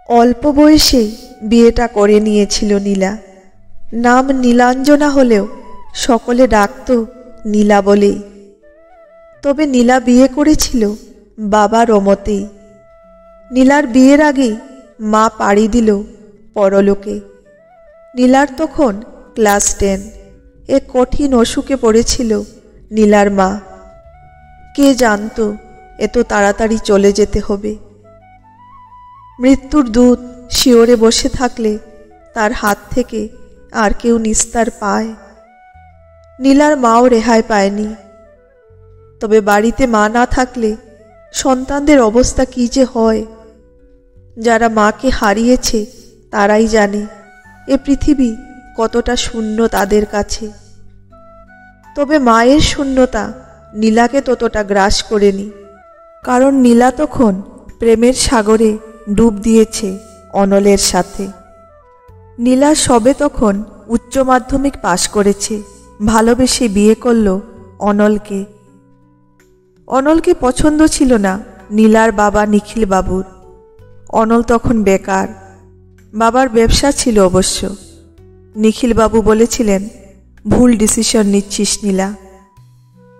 অল্প বয়সে বিয়েটা করে নিয়েছিল নীলা। নাম নীলাঞ্জনা হলেও সকলে ডাকত নীলা বলেই। তবে নীলা বিয়ে করেছিল বাবার অমতেই। নীলার বিয়ের আগেই মা পাড়ি দিল পরলোকে। নীলার তখন ক্লাস 10। এক কঠিন অসুখে পড়েছিল নীলার মা। কে জানতো এত তাড়াতাড়ি চলে যেতে হবে। মৃত্যুর দূত শিওরে বসে থাকলে তার হাত থেকে আর কেউ নিস্তার পায়? নীলার মাও রেহাই পায়নি। তবে বাড়িতে মা না থাকলে সন্তানদের অবস্থা কী যে হয়, যারা মাকে হারিয়েছে তারাই জানে এ পৃথিবী কতটা শূন্য তাদের কাছে। তবে মায়ের শূন্যতা নীলাকে ততটা গ্রাস করেনি, কারণ নীলা তখন প্রেমের সাগরে ডুব দিয়েছে অনলের সাথে। নীলা সবে তখন উচ্চ মাধ্যমিক পাশ করেছে, ভালোবেসে বিয়ে করল অনলকে। অনলকে পছন্দ ছিল না নীলার বাবা নিখিল বাবুর। অনল তখন বেকার, বাবার ব্যবসা ছিল অবশ্য। নিখিল বাবু বলেছিলেন, ভুল ডিসিশন নিচ্ছিস নীলা।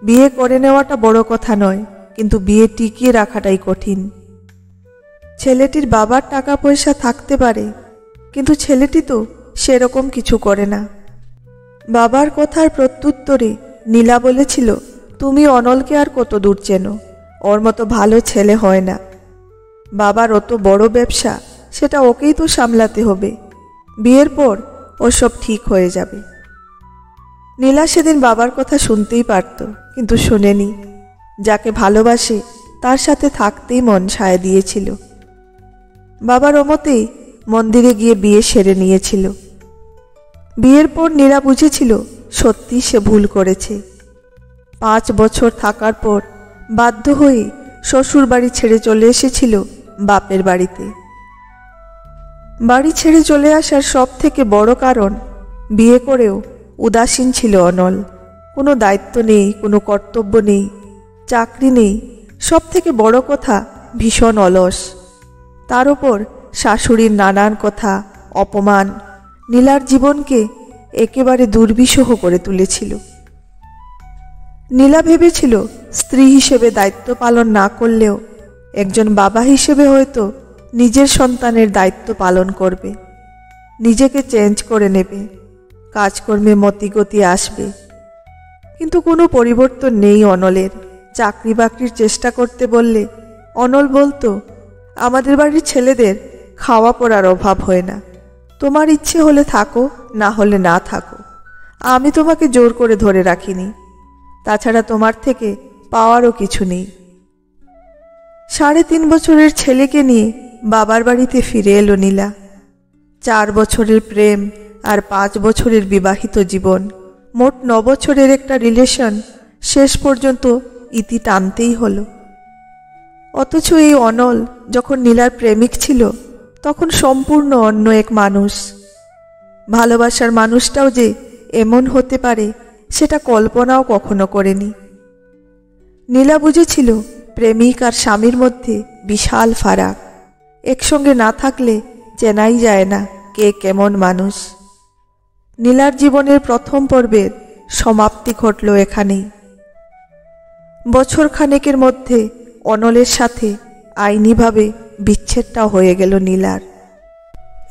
বিয়ে করে নেওয়াটা বড় কথা নয়, কিন্তু বিয়ে টিকিয়ে রাখাটাই কঠিন। ছেলেটির বাবার টাকা পয়সা থাকতে পারে, কিন্তু ছেলেটি তো সেরকম কিছু করে না। বাবার কথার প্রত্যুত্তরে নীলা বলেছিল, তুমি অনলকে আর কত দূর চেনো, ওর মতো ভালো ছেলে হয় না। বাবার অত বড় ব্যবসা, সেটা ওকেই তো সামলাতে হবে। বিয়ের পর ওসব ঠিক হয়ে যাবে। নীলা সেদিন বাবার কথা শুনতেই পারত, কিন্তু শোনেনি। যাকে ভালোবাসে তার সাথে থাকতেই মন সায় দিয়েছিল। বাবার অমতেই মন্দিরে গিয়ে বিয়ে সেরে নিয়েছিল। বিয়ের পর নীলা বুঝেছিল সত্যি সে ভুল করেছে। 5 বছর থাকার পর বাধ্য হয়ে শ্বশুর বাড়ি ছেড়ে চলে এসেছিল বাপের বাড়িতে। বাড়ি ছেড়ে চলে আসার সব থেকে বড় কারণ, বিয়ে করেও উদাসীন ছিল অনল। কোনো দায়িত্ব নেই, কোনো কর্তব্য নেই, চাকরি নেই, সব থেকে বড় কথা ভীষণ অলস। তার ওপর শাশুড়ির নানান কথা, অপমান নীলার জীবনকে একেবারে দুর্বিষহ করে তুলেছিল। নীলা ভেবেছিল স্ত্রী হিসেবে দায়িত্ব পালন না করলেও একজন বাবা হিসেবে হয়তো নিজের সন্তানের দায়িত্ব পালন করবে, নিজেকে চেঞ্জ করে নেবে, কাজকর্মে মতিগতি আসবে। কিন্তু কোনো পরিবর্তন নেই অনলের। চাকরি বাকরির চেষ্টা করতে বললে অনল বলতো, আমাদের বাড়ির ছেলেদের খাওয়া পড়ার অভাব হয় না, তোমার ইচ্ছে হলে থাকো, না হলে না থাকো। আমি তোমাকে জোর করে ধরে রাখিনি, তাছাড়া তোমার থেকে পাওয়ারও কিছু নেই। 3.5 বছরের ছেলেকে নিয়ে বাবার বাড়িতে ফিরে এলো নীলা। 4 বছরের প্রেম আর 5 বছরের বিবাহিত জীবন, মোট 9 বছরের একটা রিলেশন শেষ পর্যন্ত ইতি টানতেই হলো। অথচ এই অনল যখন নীলার প্রেমিক ছিল, তখন সম্পূর্ণ অন্য এক মানুষ। ভালোবাসার মানুষটাও যে এমন হতে পারে সেটা কল্পনাও কখনো করেনি। নীলা বুঝেছিল প্রেমিক আর স্বামীর মধ্যে বিশাল ফারাক। একসঙ্গে না থাকলে চেনাই যায় না কে কেমন মানুষ। নীলার জীবনের প্রথম পর্বের সমাপ্তি ঘটল এখানেই। বছর খানেকের মধ্যে অনলের সাথে আইনিভাবে বিচ্ছেদটাও হয়ে গেল নীলার।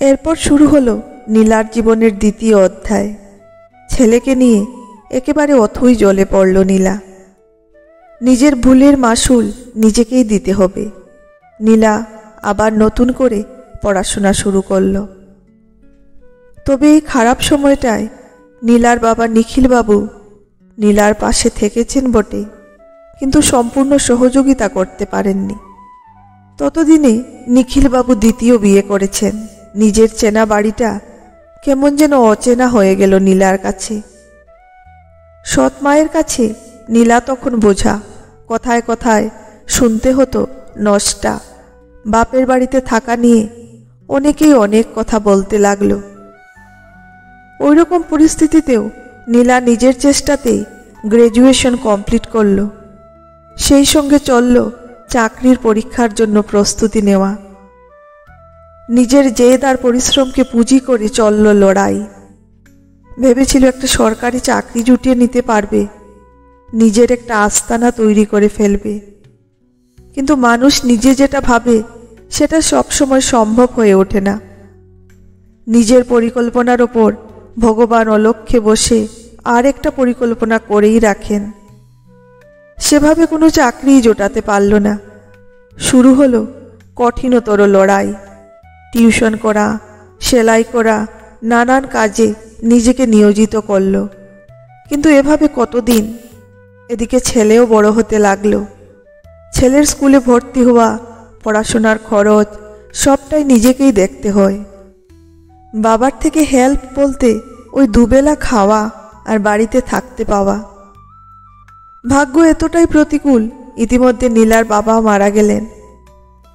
এরপর শুরু হলো নীলার জীবনের দ্বিতীয় অধ্যায়। ছেলেকে নিয়ে একেবারে অথই জলে পড়ল নীলা। নিজের ভুলের মাসুল নিজেকেই দিতে হবে। নীলা আবার নতুন করে পড়াশোনা শুরু করল। তবে এই খারাপ সময়টায় নীলার বাবা নিখিল বাবু নীলার পাশে থেকেছেন বটে, কিন্তু সম্পূর্ণ সহযোগিতা করতে পারেননি। ততদিনে নিখিল বাবু দ্বিতীয় বিয়ে করেছেন। নিজের চেনা বাড়িটা কেমন যেন অচেনা হয়ে গেল নীলার কাছে। সৎ মায়ের কাছে নীলা তখন বোঝা। কথায় কথায় শুনতে হতো নষ্টা। বাপের বাড়িতে থাকা নিয়ে অনেকেই অনেক কথা বলতে লাগলো। ওইরকম পরিস্থিতিতেও নীলা নিজের চেষ্টাতেই গ্র্যাজুয়েশন কমপ্লিট করল। সেই সঙ্গে চলল চাকরির পরীক্ষার জন্য প্রস্তুতি নেওয়া। নিজের জেদ আর পরিশ্রমকে পুঁজি করে চলল লড়াই। ভেবেছিল একটা সরকারি চাকরি জুটিয়ে নিতে পারবে, নিজের একটা আস্তানা তৈরি করে ফেলবে। কিন্তু মানুষ নিজে যেটা ভাবে সেটা সবসময় সম্ভব হয়ে ওঠে না। নিজের পরিকল্পনার ওপর ভগবান অলক্ষ্যে বসে আর একটা পরিকল্পনা করেই রাখেন। সেভাবে কোনো চাকরিই জোটাতে পারল না। শুরু হলো কঠিনতর লড়াই। টিউশন করা, সেলাই করা, নানান কাজে নিজেকে নিয়োজিত করল। কিন্তু এভাবে কতদিন? এদিকে ছেলেও বড় হতে লাগলো। ছেলের স্কুলে ভর্তি হওয়া, পড়াশোনার খরচ সবটাই নিজেকেই দেখতে হয়। বাবার থেকে হেল্প বলতে ওই দুবেলা খাওয়া আর বাড়িতে থাকতে পাওয়া। ভাগ্য এতটাই প্রতিকূল, ইতিমধ্যে নীলার বাবা মারা গেলেন।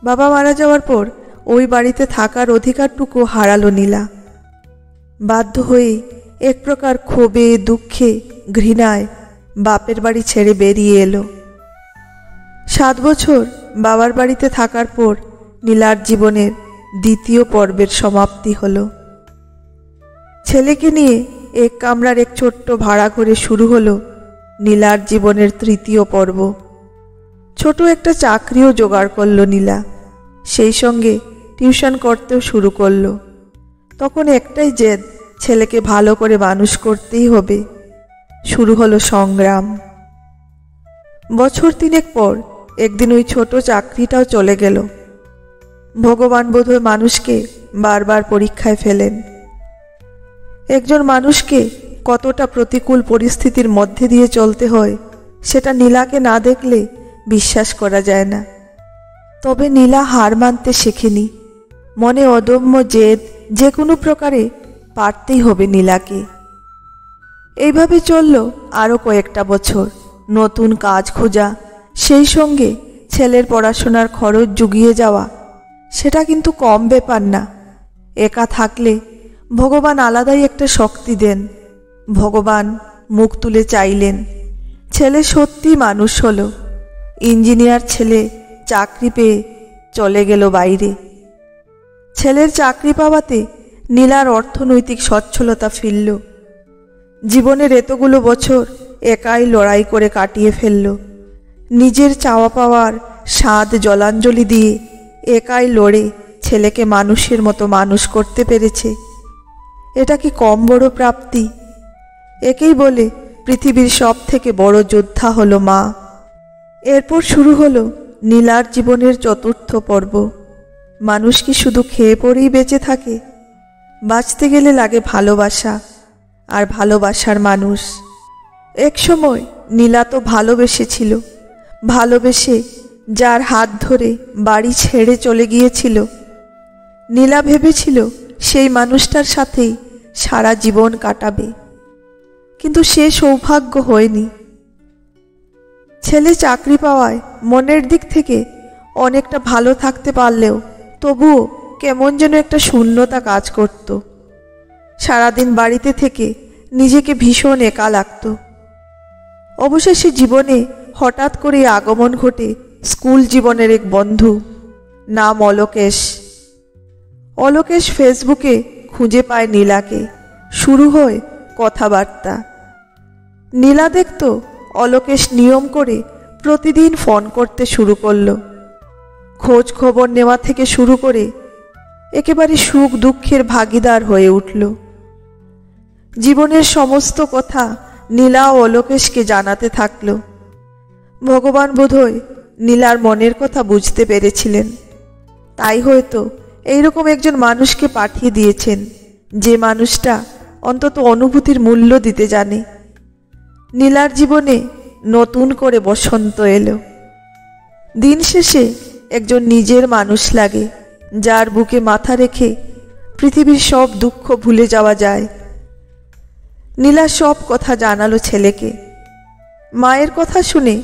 বাবা মারা যাওয়ার পর ওই বাড়িতে থাকার অধিকারটুকু হারালো নীলা। বাধ্য হয়ে এক প্রকার ক্ষোভে, দুঃখে, ঘৃণায় বাপের বাড়ি ছেড়ে বেরিয়ে এলো। 7 বছর বাবার বাড়িতে থাকার পর নীলার জীবনের দ্বিতীয় পর্বের সমাপ্তি হলো। ছেলেকে নিয়ে এক কামরার এক ছোট্ট ভাড়া ঘরে শুরু হলো নীলার জীবনের তৃতীয় পর্ব। ছোট একটা চাকরিও জোগাড় করলো নীলা, সেই সঙ্গে টিউশন করতেও শুরু করলো। তখন একটাই জেদ, ছেলেকে ভালো করে মানুষ করতেই হবে। শুরু হলো সংগ্রাম। বছর 3 পর একদিন ওই ছোট চাকরিটাও চলে গেল। ভগবান বোধহয় মানুষকে বারবার পরীক্ষায় ফেলেন। একজন মানুষকে কতটা প্রতিকূল পরিস্থিতির মধ্যে দিয়ে চলতে হয় সেটা নীলাকে না দেখলে বিশ্বাস করা যায় না। তবে নীলা হার মানতে শেখেনি। মনে অদম্য জেদ, যে কোনো প্রকারে পারতেই হবে নীলাকে। এইভাবে চলল আরও কয়েকটা বছর। নতুন কাজ খোঁজা, সেই সঙ্গে ছেলের পড়াশোনার খরচ জুগিয়ে যাওয়া, সেটা কিন্তু কম ব্যাপার না। একা থাকলে ভগবান আলাদাই একটা শক্তি দেন। ভগবান মুখ তুলে চাইলেন। ছেলে সত্যি মানুষ হলো। ইঞ্জিনিয়ার ছেলে চাকরি পেয়ে চলে গেল বাইরে। ছেলের চাকরি পাওয়াতে নীলার অর্থনৈতিক সচ্ছলতা ফিরল। জীবনের এতগুলো বছর একাই লড়াই করে কাটিয়ে ফেলল। নিজের চাওয়া পাওয়ার স্বাদ জলাঞ্জলি দিয়ে একাই লড়ে ছেলেকে মানুষের মতো মানুষ করতে পেরেছে। এটা কি কম বড় প্রাপ্তি? একেই বলে পৃথিবীর সব থেকে বড় যোদ্ধা হলো মা। এরপর শুরু হলো নীলার জীবনের চতুর্থ পর্ব। মানুষ কি শুধু খেয়ে পরেই বেঁচে থাকে? বাঁচতে গেলে লাগে ভালোবাসা, আর ভালোবাসার মানুষ। এক সময় নীলা তো ভালোবেসেছিল। ভালোবেসে যার হাত ধরে বাড়ি ছেড়ে চলে গিয়েছিল, নীলা ভেবেছিল সেই মানুষটার সাথেই সারা জীবন কাটাবে। কিন্তু সে সৌভাগ্য হয়নি। ছেলে চাকরি পাওয়ায় মনের দিক থেকে অনেকটা ভালো থাকতে পারলেও তবুও কেমন যেন একটা শূন্যতা কাজ করত। সারাদিন বাড়িতে থেকে নিজেকে ভীষণ একা লাগত। অবশেষে জীবনে হঠাৎ করে আগমন ঘটে স্কুল জীবনের এক বন্ধু, নাম অলোকেশ। অলোকেশ ফেসবুকে খুঁজে পায় নীলাকে। শুরু হয় কথাবার্তা। নীলা দেখত অলোকেশ নিয়ম করে প্রতিদিন ফোন করতে শুরু করলো। খোঁজ খবর নেওয়া থেকে শুরু করে একেবারে সুখ দুঃখের ভাগিদার হয়ে উঠল। জীবনের সমস্ত কথা নীলা ও অলোকেশকে জানাতে থাকল। ভগবান বোধহয় নীলার মনের কথা বুঝতে পেরেছিলেন। তাই হয়তো এইরকম একজন মানুষকে পাঠিয়ে দিয়েছেন, যে মানুষটা অন্তত অনুভূতির মূল্য দিতে জানে। নীলার জীবনে নতুন করে বসন্ত এলো। দিন শেষে একজন নিজের মানুষ লাগে, যার বুকে মাথা রেখে পৃথিবীর সব দুঃখ ভুলে যাওয়া যায়। নীলা সব কথা জানালো ছেলেকে। মায়ের কথা শুনে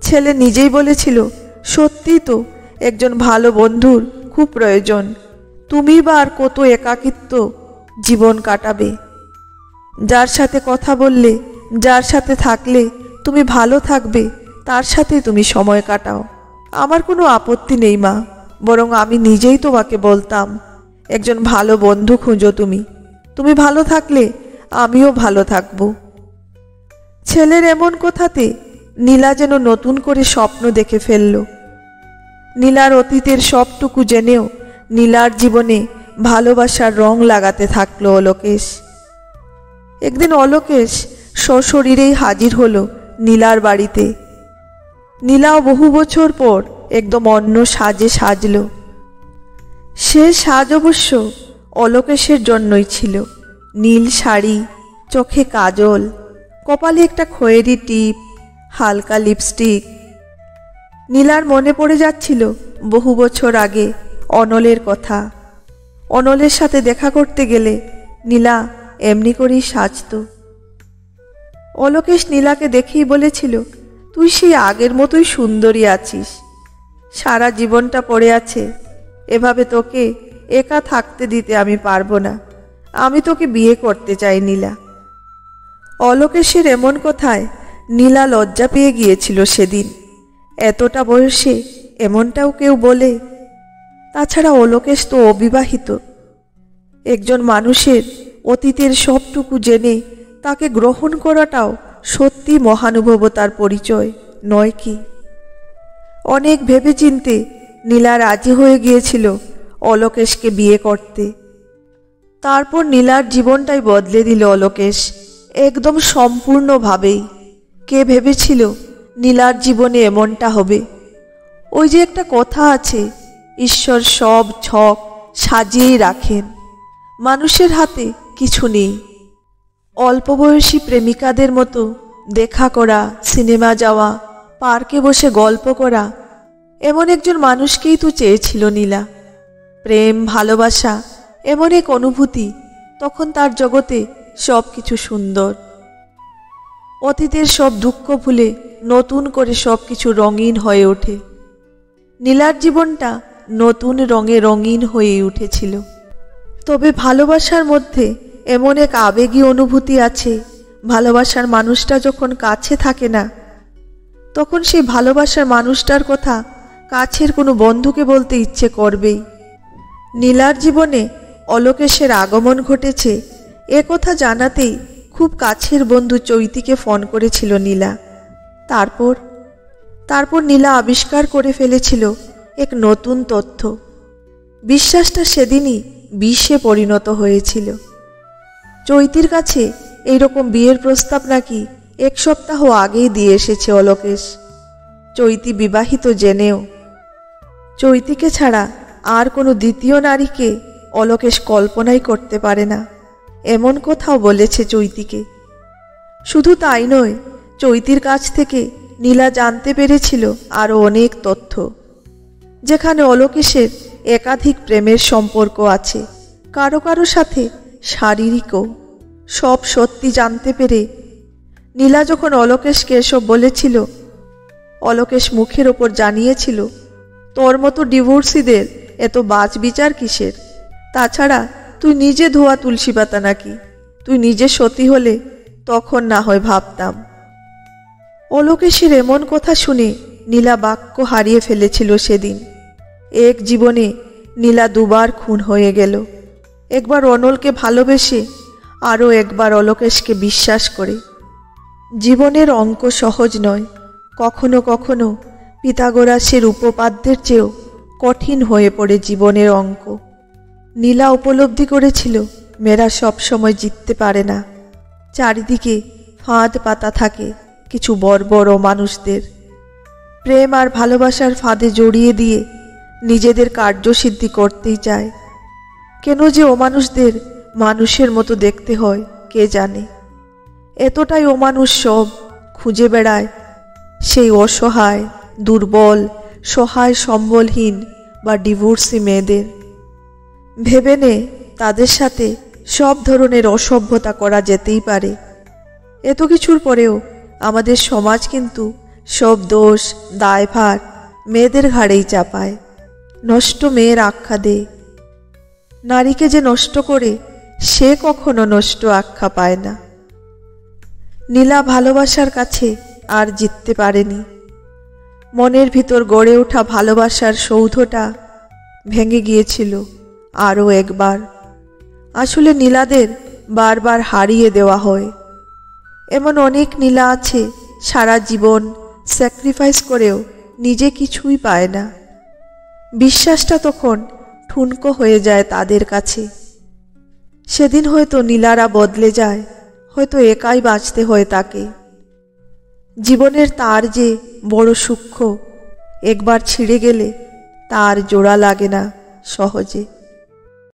ছেলে নিজেই বলেছিল, সত্যি তো একজন ভালো বন্ধুর খুব প্রয়োজন। তুমি বা আর কত একাকিত্ব জীবন কাটাবে। যার সাথে কথা বললে, যার সাথে থাকলে তুমি ভালো থাকবে, তার সাথে তুমি সময় কাটাও। আমার কোনো আপত্তি নেই মা, বরং আমি নিজেই তোমাকে বলতাম একজন ভালো বন্ধু খুঁজো। তুমি ভালো থাকলে আমিও ভালো থাকব। ছেলের এমন কথাতে নীলা যেন নতুন করে স্বপ্ন দেখে ফেলল। নীলার অতীতের সবটুকু জেনেও নীলার জীবনে ভালোবাসার রং লাগাতে থাকলো অলোকেশ। একদিন অলোকেশ সশরীরেই হাজির হলো নীলার বাড়িতে। নীলাও বহু বছর পর একদম অন্য সাজে সাজল। সে সাজ অবশ্য অলোকেশের জন্যই ছিল। নীল শাড়ি, চোখে কাজল, কপালে একটা খয়েরি টিপ, হালকা লিপস্টিক। নীলার মনে পড়ে যাচ্ছিল বহু বছর আগে অনলের কথা। অনলের সাথে দেখা করতে গেলে নীলা এমনি করেই সাজত। অলোকেশ নীলাকে দেখেই বলেছিল, তুই সেই আগের মতোই সুন্দরী আছিস। সারা জীবনটা পড়ে আছে, এভাবে তোকে একা থাকতে দিতে আমি পারবো না। আমি তোকে বিয়ে করতে চাই নীলা। অলোকেশের এমন কথায় নীলা লজ্জা পেয়ে গিয়েছিল সেদিন। এতটা বয়সে এমনটাও কেউ বলে? তাছাড়া অলোকেশ তো অবিবাহিত। একজন মানুষের অতীতের সবটুকু জেনে তাকে গ্রহণ করাটাও সত্যি মহানুভবতার পরিচয় নয় কি? অনেক ভেবেচিন্তে নীলা রাজি হয়ে গিয়েছিল অলোকেশকে বিয়ে করতে। তারপর নীলার জীবনটাই বদলে দিল অলোকেশ, একদম সম্পূর্ণভাবেই। কে ভেবেছিল নীলার জীবনে এমনটা হবে? ওই যে একটা কথা আছে, ঈশ্বর সব ছক সাজিয়েই রাখেন, মানুষের হাতে কিছু নেই। অল্প বয়সী প্রেমিকাদের মতো দেখা করা, সিনেমা যাওয়া, পার্কে বসে গল্প করা, এমন একজন মানুষকেই তো চেয়েছিল নীলা। প্রেম, ভালোবাসা, এমন এক অনুভূতি, তখন তার জগতে সব কিছু সুন্দর। অতীতের সব দুঃখ ভুলে নতুন করে সব কিছু রঙিন হয়ে ওঠে। নীলার জীবনটা নতুন রঙে রঙিন হয়ে উঠেছিল। তবে ভালোবাসার মধ্যে এমন এক আবেগী অনুভূতি আছে, ভালোবাসার মানুষটা যখন কাছে থাকে না, তখন সেই ভালোবাসার মানুষটার কথা কাছের কোনো বন্ধুকে বলতে ইচ্ছে করবেই। নীলার জীবনে অলোকেশের আগমন ঘটেছে এ কথা জানাতেই খুব কাছের বন্ধু চৈতিকে ফোন করেছিল নীলা। তারপর নীলা আবিষ্কার করে ফেলেছিল এক নতুন তথ্য। বিশ্বাসটা সেদিনই বিষে পরিণত হয়েছিল। চৈতির কাছে এইরকম বিয়ের প্রস্তাব নাকি 1 সপ্তাহ আগেই দিয়ে এসেছে অলোকেশ। চৈতি বিবাহিত জেনেও। চৈতিকে ছাড়া আর কোনো দ্বিতীয় নারীকে অলোকেশ কল্পনাই করতে পারে না, এমন কথাও বলেছে চৈতিকে। শুধু তাই নয়, চৈতির কাছ থেকে নীলা জানতে পেরেছিল আরও অনেক তথ্য, যেখানে অলোকেশের একাধিক প্রেমের সম্পর্ক আছে, কারো কারো সাথে শারীরিকও। সব সত্যি জানতে পেরে নীলা যখন অলোকেশকে এসব বলেছিল, অলোকেশ মুখের ওপর জানিয়েছিল, তোর মতো ডিভোর্সিদের এত বাজ বিচার কিসের? তাছাড়া তুই নিজে ধোয়া তুলসী পাতা নাকি? তুই নিজে সতী হলে তখন না হয় ভাবতাম। অলোকেশের এমন কথা শুনে নীলা বাক্য হারিয়ে ফেলেছিল সেদিন। এক জীবনে নীলা 2 বার খুন হয়ে গেল। একবার অনলকে ভালোবেসে, আরও একবার অলোকেশকে বিশ্বাস করে। জীবনের অঙ্ক সহজ নয়। কখনো কখনো পিথাগোরাসের উপপাদ্যের চেয়েও কঠিন হয়ে পড়ে জীবনের অঙ্ক। নীলা উপলব্ধি করেছিল মেয়েরা সব সময় জিততে পারে না। চারিদিকে ফাঁদ পাতা থাকে কিছু বর্বর মানুষদের। প্রেম আর ভালোবাসার ফাঁদে জড়িয়ে দিয়ে নিজেদের কার্যসিদ্ধি করতেই চায়। কেন যে অমানুষদের মানুষের মতো দেখতে হয় কে জানে। এতটাই অমানুষ সব খুঁজে বেড়ায় সেই অসহায়, দুর্বল, সহায়, সম্বলহীন বা ডিভোর্সি মেয়েদের। ভেবে নে তাদের সাথে সব ধরনের অসভ্যতা করা যেতেই পারে। এত কিছুর পরেও আমাদের সমাজ কিন্তু সব দোষ, দায়ভার মেয়েদের ঘাড়েই চাপায়, নষ্ট মেয়ের আখ্যা দেয়। নারীকে যে নষ্ট করে সে কখনো নষ্ট আখ্যা পায় না। নীলা ভালোবাসার কাছে আর জিততে পারেনি। মনের ভিতর গড়ে ওঠা ভালোবাসার সৌধটা ভেঙে গিয়েছিল আরও একবার। আসলে নীলাদের বারবার হারিয়ে দেওয়া হয়। এমন অনেক নীলা আছে সারা জীবন স্যাক্রিফাইস করেও নিজে কিছুই পায় না। বিশ্বাসটা তখন ঠুনকো হয়ে যায় তাদের কাছে। সেদিন হয়তো নীলারা বদলে যায়, হয়তো একাই বাঁচতে হয় তাকে। জীবনের তার যে বড় সূক্ষ্ম, একবার ছিঁড়ে গেলে তার জোড়া লাগে না সহজে।